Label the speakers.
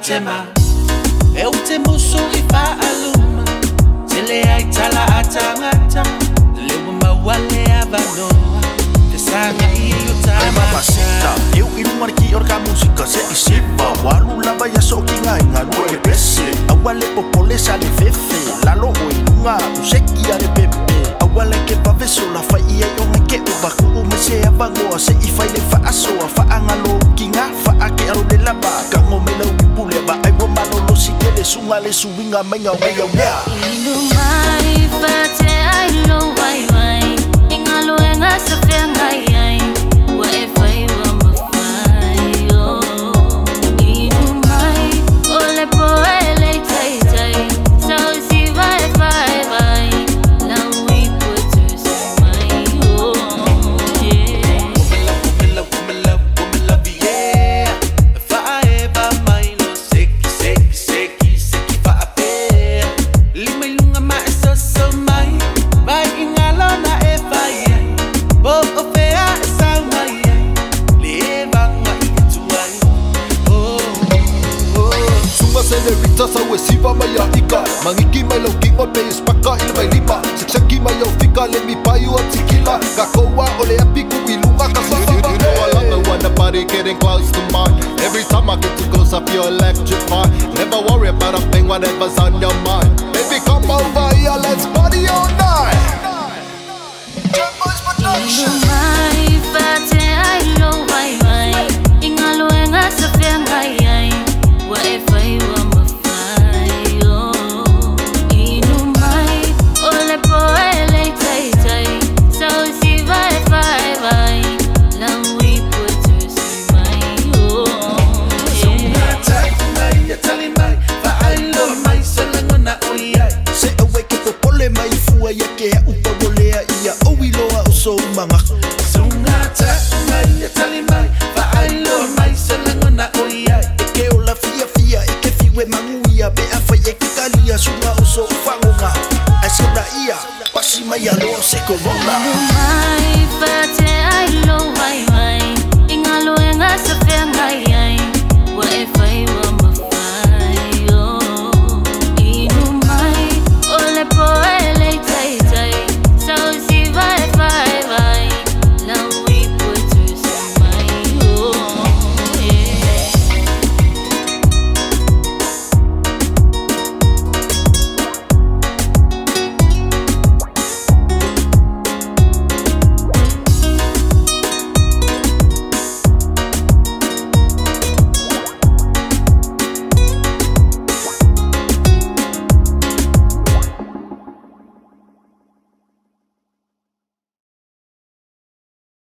Speaker 1: tema Eutimusu ifa aluma Tele aitala atangata Lewa mawale avanoa Tesanga iya yutama
Speaker 2: Mamacita, eu inumarki orka música se isipa Walu lava ya soki ngai nganu e pese Awale popole sa le fefe Lalo o inunga useki ya le pepe Awale ke paveso la fai e yonga ke ubaku umese abangoa Se ifai le faasoa faangalo kinga faake aro le laba Kango mela upule ba ai wamano lo sikele sunga le suwinga menga wea wea
Speaker 3: Inumai fate ai lo wai wai Ingalo enga sa fenga yai Wefai wa mafai Inumai ole poele tai tai Sao si vai vai vai Lawi putus mai
Speaker 1: Kumela yeah Faeva mailo seki seki seki seki faapea Lima ilunga maeso so mai Vai ingalona e vai Bo ofea sa mai Leva ngai tuai
Speaker 4: Sunga senorita sa wesiva maya ika Mangiki mai lau kingo pe ispaka il mai lima Seksaki mai au fika le mi payu a tikila Kakoa ole apiku ilunga kasafa
Speaker 5: You know I love it when the body getting close to mine. Every time I get too close I feel electrified. Never worry about a thing, whatever's on your mind.
Speaker 4: Baby come over here, let's party all night Jam Boys Production
Speaker 3: Inumai fate ai lo wai wai Ingalo enga sa fenga yai Wefai wa mafai Inumai ole poele tai tai Sao si vai vai vai Lawi putus mai
Speaker 1: Tai mai tali mai Faailo mai salangona oiai
Speaker 2: Se awe ke popole mai fua ya ke upa golea ia owiloa uso umanga
Speaker 1: Sunga mai tali mai Faailo mai salangona oiai
Speaker 2: Eke o la fia fia eke fiwe manguia Be a fai eke kalia sunga uso ufangonga Ai saura ia pasi mai aloa se corona
Speaker 3: Inumai fate ai lo wai wai Ingalo enga sa fenga yai Wefai wa